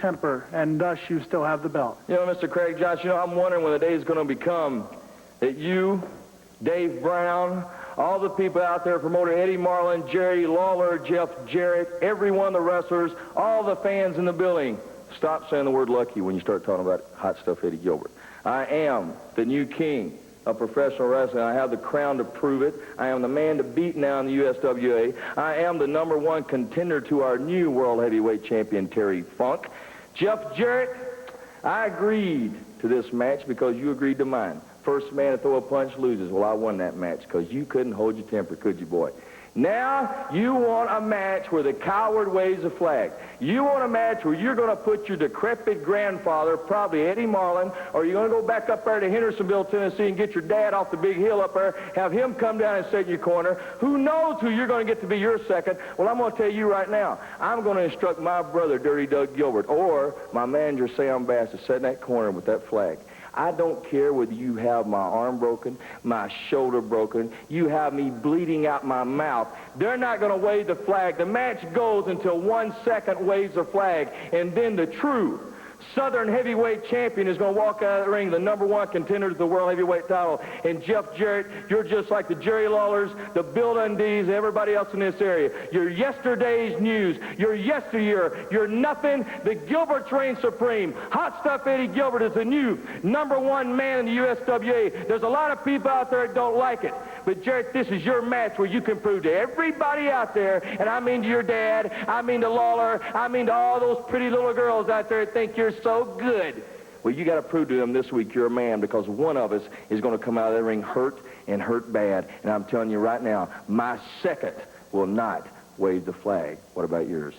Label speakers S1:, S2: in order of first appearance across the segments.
S1: temper, and thus you still have the belt.
S2: You know, Mr. Craig Josh, you know, I'm wondering when the day is going to become that you, Dave Brown, all the people out there, promoter Eddie Marlin, Jerry Lawler, Jeff Jarrett, every one of the wrestlers, all the fans in the building, stop saying the word lucky when you start talking about Hot Stuff Eddie Gilbert. I am the new king of professional wrestling. I have the crown to prove it. I am the man to beat now in the USWA. I am the #1 contender to our new World Heavyweight Champion, Terry Funk. Jeff Jarrett, I agreed to this match because you agreed to mine. First man to throw a punch loses. Well, I won that match because you couldn't hold your temper, could you, boy? Now you want a match where the coward waves a flag. You want a match where you're going to put your decrepit grandfather, probably Eddie Marlin, or you're going to go back up there to Hendersonville, Tennessee, and get your dad off the big hill up there, have him come down and sit in your corner. Who knows who you're going to get to be your second? Well, I'm going to tell you right now, I'm going to instruct my brother, Dirty Doug Gilbert, or my manager, Sam Bass, to sit in that corner with that flag. I don't care whether you have my arm broken, my shoulder broken, you have me bleeding out my mouth. They're not going to wave the flag. The match goes until 1 second waves the flag, and then the true Southern heavyweight champion is going to walk out of the ring, the #1 contender to the world heavyweight title. And Jeff Jarrett, you're just like the Jerry Lawlers, the Bill Dundees, everybody else in this area. You're yesterday's news. You're yesteryear. You're nothing. The Gilberts reign supreme. Hot Stuff Eddie Gilbert is the new #1 man in the USWA. There's a lot of people out there that don't like it. But, Jarrett, this is your match where you can prove to everybody out there, and I mean to your dad, I mean to Lawler, I mean to all those pretty little girls out there that think you're so good. Well, you got to prove to them this week you're a man, because one of us is going to come out of the ring hurt and hurt bad. And I'm telling you right now, my second will not wave the flag. What about yours?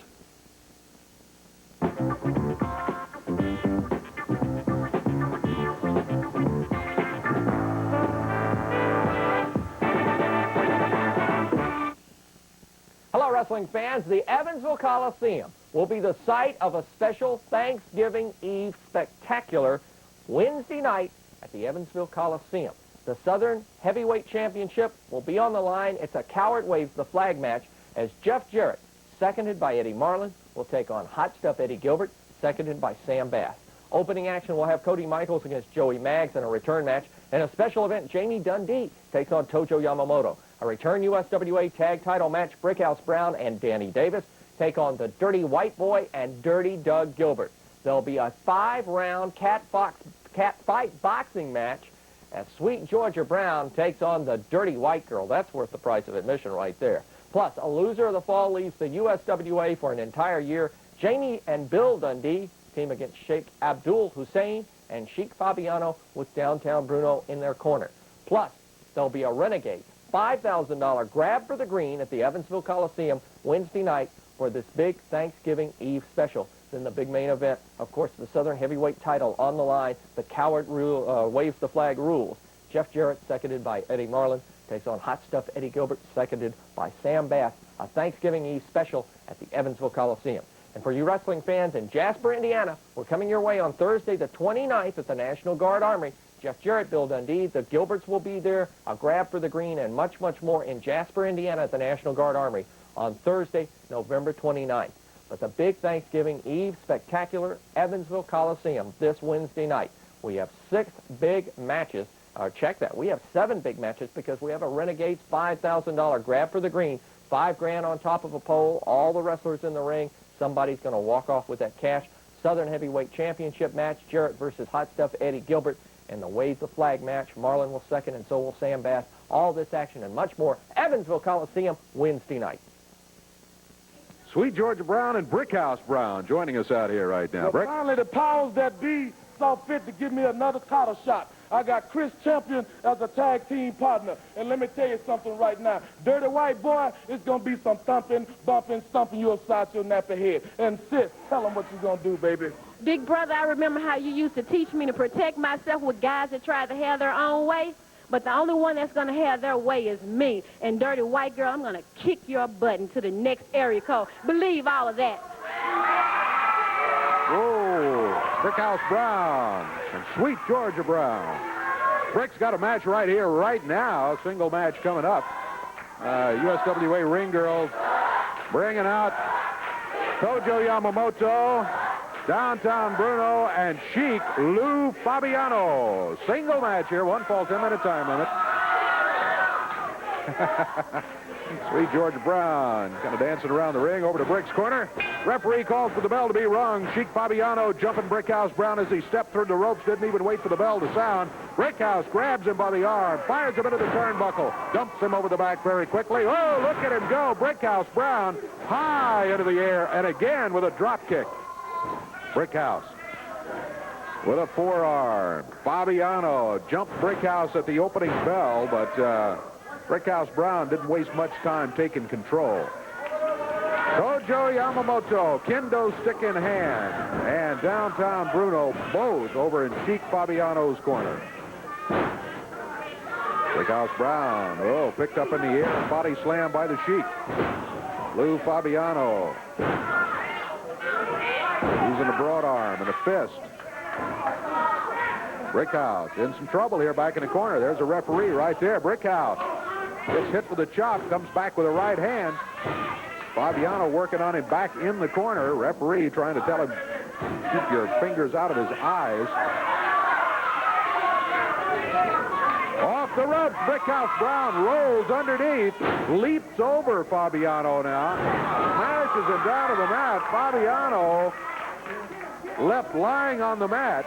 S3: Hello, wrestling fans. The Evansville Coliseum will be the site of a special Thanksgiving Eve spectacular Wednesday night at the Evansville Coliseum. The Southern Heavyweight Championship will be on the line. It's a coward waves the flag match as Jeff Jarrett, seconded by Eddie Marlin, will take on Hot Stuff Eddie Gilbert, seconded by Sam Bass. Opening action will have Cody Michaels against Joey Maggs in a return match, and a special event, Jamie Dundee takes on Tojo Yamamoto. A return USWA tag title match, Brickhouse Brown and Danny Davis take on the Dirty White Boy and Dirty Doug Gilbert. There'll be a 5-round cat fight boxing match as Sweet Georgia Brown takes on the Dirty White Girl. That's worth the price of admission right there. Plus, a loser of the fall leaves the USWA for an entire year. Jamie and Bill Dundee team against Sheik Abdul Hussein and Sheik Fabiano with Downtown Bruno in their corner. Plus, there'll be a Renegade $5,000 grab for the green at the Evansville Coliseum Wednesday night for this big Thanksgiving Eve special. Then the big main event, of course, the Southern Heavyweight title on the line. The coward waves the flag rules. Jeff Jarrett, seconded by Eddie Marlin, takes on Hot Stuff Eddie Gilbert, seconded by Sam Bass. A Thanksgiving Eve special at the Evansville Coliseum. And for you wrestling fans in Jasper, Indiana, we're coming your way on Thursday the 29th at the National Guard Armory. Jeff Jarrett, Bill Dundee, the Gilberts will be there, a grab for the green, and much, much more in Jasper, Indiana at the National Guard Armory on Thursday, November 29th. But the big Thanksgiving Eve spectacular Evansville Coliseum this Wednesday night. We have 6 big matches. Check that. We have 7 big matches because we have a Renegades $5,000 grab for the green, $5 grand on top of a pole, all the wrestlers in the ring. Somebody's going to walk off with that cash. Southern Heavyweight Championship match, Jarrett versus Hot Stuff Eddie Gilbert. And the Wave the Flag match, Marlin will second and so will Sam Bass. All this action and much more, Evansville Coliseum, Wednesday night.
S4: Sweet Georgia Brown and Brickhouse Brown joining us out here right now.
S5: Well,
S4: Brick?
S5: finally, the powers that be saw fit to give me another title shot. I got Chris Champion as a tag team partner. And let me tell you something right now. Dirty White Boy, it's going to be some thumping, bumping, stumping you upside your nappy head. And sis, tell them what you're going to do, baby.
S6: Big brother, I remember how you used to teach me to protect myself with guys that tried to have their own way. But the only one that's going to have their way is me. And Dirty White Girl, I'm going to kick your butt into the next area code. Believe all of that.
S4: Whoa, Brickhouse Brown and Sweet Georgia Brown. Brick's got a match right here, right now. A single match coming up. USWA Ring Girls bringing out Tojo Yamamoto Downtown Bruno and Sheik Lou Fabiano. Single match here. 1 fall, 10-minute time limit. Sweet Georgia Brown kind of dancing around the ring over to Brick's corner. Referee calls for the bell to be rung. Sheik Fabiano jumping Brickhouse Brown as he stepped through the ropes. Didn't even wait for the bell to sound. Brickhouse grabs him by the arm, fires him into the turnbuckle, dumps him over the back very quickly. Oh, look at him go. Brickhouse Brown high into the air and again with a drop kick. Brickhouse with a forearm. Fabiano jumped Brickhouse at the opening bell, but Brickhouse Brown didn't waste much time taking control. Tojo Yamamoto, kendo stick in hand, and Downtown Bruno both over in Sheik Fabiano's corner. Brickhouse Brown, oh, picked up in the air and body slammed by the Sheik. Lou Fabiano using a broad arm and a fist. Brickhouse in some trouble here back in the corner. There's a referee right there. Brickhouse gets hit with a chop, comes back with a right hand. Fabiano working on him back in the corner. Referee trying to tell him, keep your fingers out of his eyes. Off the ropes, Brickhouse Brown rolls underneath, leaps over Fabiano now, smashes him down to the mat. Fabiano left lying on the mat.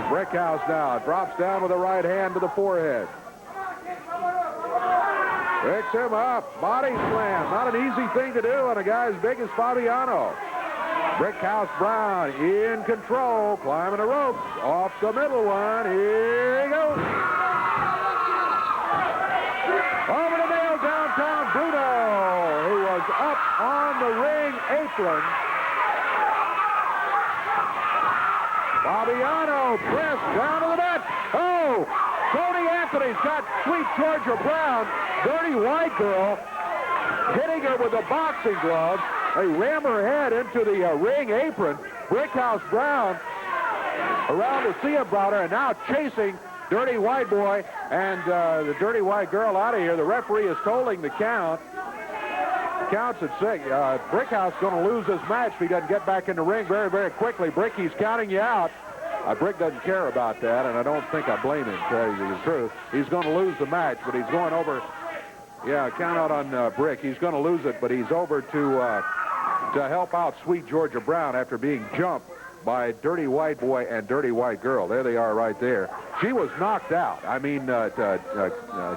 S4: Brickhouse now drops down with a right hand to the forehead. Picks him up, body slam. Not an easy thing to do on a guy as big as Fabiano. Brickhouse Brown in control, climbing the ropes, off the middle one. Here he goes. Over the nail, Downtown Bruno, who was up on the ring apron. Fabiano pressed down to the mat. Oh! Tony Anthony's got Sweet Georgia Brown, dirty white girl, hitting her with a boxing glove. They ram her head into the ring apron. Brickhouse Brown around to see about her and now chasing Dirty White Boy and the Dirty White Girl out of here. The referee is tolling the count. Counts at 6. Brickhouse going to lose this match if he doesn't get back in the ring very, very quickly. Brick, he's counting you out. Brick doesn't care about that, and I don't think I blame him, to tell you the truth. He's going to lose the match, but he's going over. Yeah, count out on Brick. He's going to lose it, but he's over to help out Sweet Georgia Brown after being jumped by Dirty White Boy and Dirty White Girl. There they are right there. She was knocked out. I mean,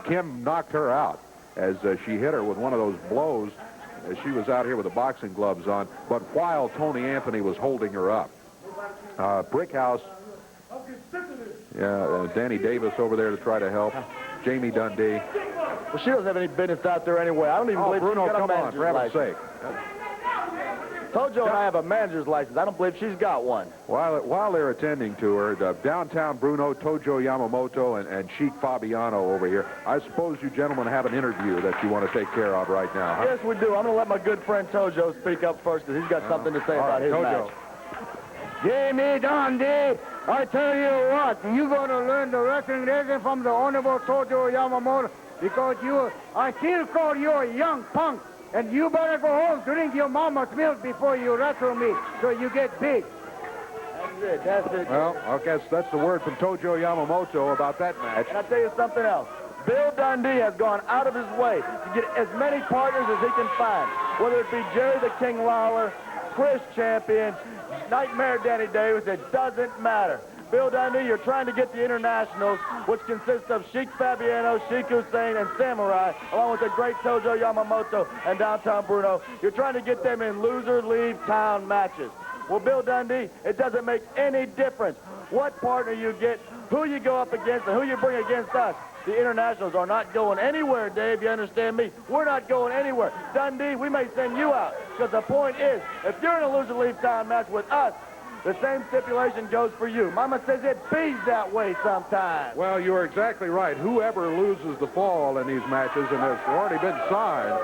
S4: Kim knocked her out as she hit her with one of those blows as she was out here with the boxing gloves on, but while Tony Anthony was holding her up. Brickhouse, Danny Davis over there to try to help. Jamie Dundee.
S2: Well, she doesn't have any business out there anyway. I don't even believe
S4: Bruno,
S2: she's got
S4: come
S2: a
S4: on,
S2: manager's
S4: for heaven's
S2: license.
S4: sake.
S2: Tojo and I have a manager's license. I don't believe she's got one.
S4: While they're attending to her, Downtown Bruno, Tojo Yamamoto, and Sheik Fabiano over here, I suppose you gentlemen have an interview that you want to take care of right now, huh?
S2: Yes, we do. I'm going to let my good friend Tojo speak up first because he's got something to say about his
S4: Tojo.
S2: match.
S7: Jamie Dundee, I tell you what, you're going to learn the wrestling lesson from the Honorable Tojo Yamamoto because I still call you a young punk, and you better go home, drink your mama's milk before you wrestle me so you get big.
S2: That's it.
S4: Well, okay, so that's the word from Tojo Yamamoto about that match.
S2: And I'll tell you something else. Bill Dundee has gone out of his way to get as many partners as he can find, whether it be Jerry the King Lawler, Chris Champion, Nightmare Danny Davis, it doesn't matter. Bill Dundee, you're trying to get the internationals, which consists of Sheik Fabiano, Sheik Hussein, and Samurai, along with the great Tojo Yamamoto and Downtown Bruno. You're trying to get them in loser-leave-town matches. Well, Bill Dundee, it doesn't make any difference what partner you get, who you go up against, and who you bring against us. The internationals are not going anywhere, Dave, you understand me? We're not going anywhere. Dundee, we may send you out, because the point is, if you're in a loser-leave-town match with us, the same stipulation goes for you. Mama says it bees that way sometimes.
S4: Well, you're exactly right. Whoever loses the fall in these matches, and it's already been signed,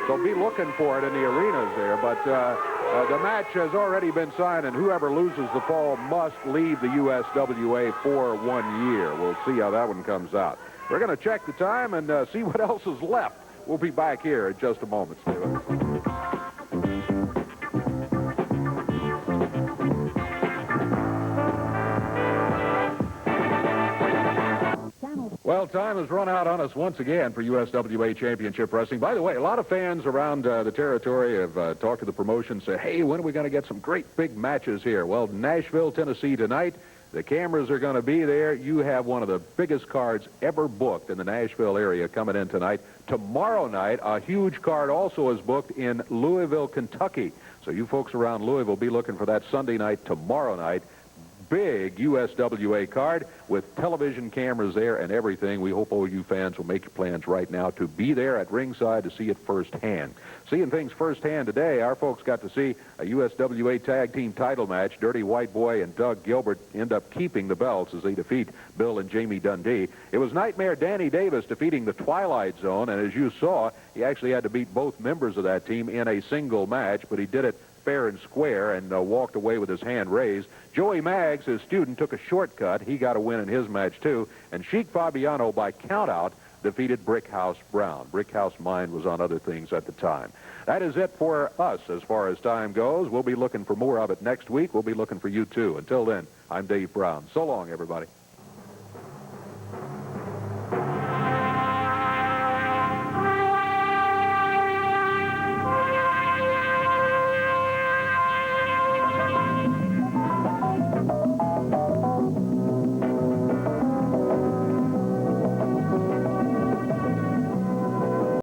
S4: they'll be looking for it in the arenas there, but the match has already been signed, and whoever loses the fall must leave the USWA for 1 year. We'll see how that one comes out. We're going to check the time and see what else is left. We'll be back here in just a moment, Stephen. Well, time has run out on us once again for USWA Championship Wrestling. By the way, a lot of fans around the territory have talked to the promotion, say, hey, when are we going to get some great big matches here? Well, Nashville, Tennessee tonight. The cameras are going to be there. You have one of the biggest cards ever booked in the Nashville area coming in tonight. Tomorrow night, a huge card also is booked in Louisville, Kentucky. So you folks around Louisville, be looking for that Sunday night, tomorrow night. Big USWA card with television cameras there and everything. We hope all you fans will make your plans right now to be there at ringside to see it firsthand. Seeing things firsthand today, our folks got to see a USWA tag team title match. Dirty White Boy and Doug Gilbert end up keeping the belts as they defeat Bill and Jamie Dundee. It was Nightmare Danny Davis defeating the Twilight Zone, and as you saw, he actually had to beat both members of that team in a single match, but he did it fair and square and walked away with his hand raised. Joey Maggs, his student, took a shortcut. He got a win in his match, too. And Sheik Fabiano, by countout, defeated Brickhouse Brown. Brickhouse mind was on other things at the time. That is it for us as far as time goes. We'll be looking for more of it next week. We'll be looking for you, too. Until then, I'm Dave Brown. So long, everybody.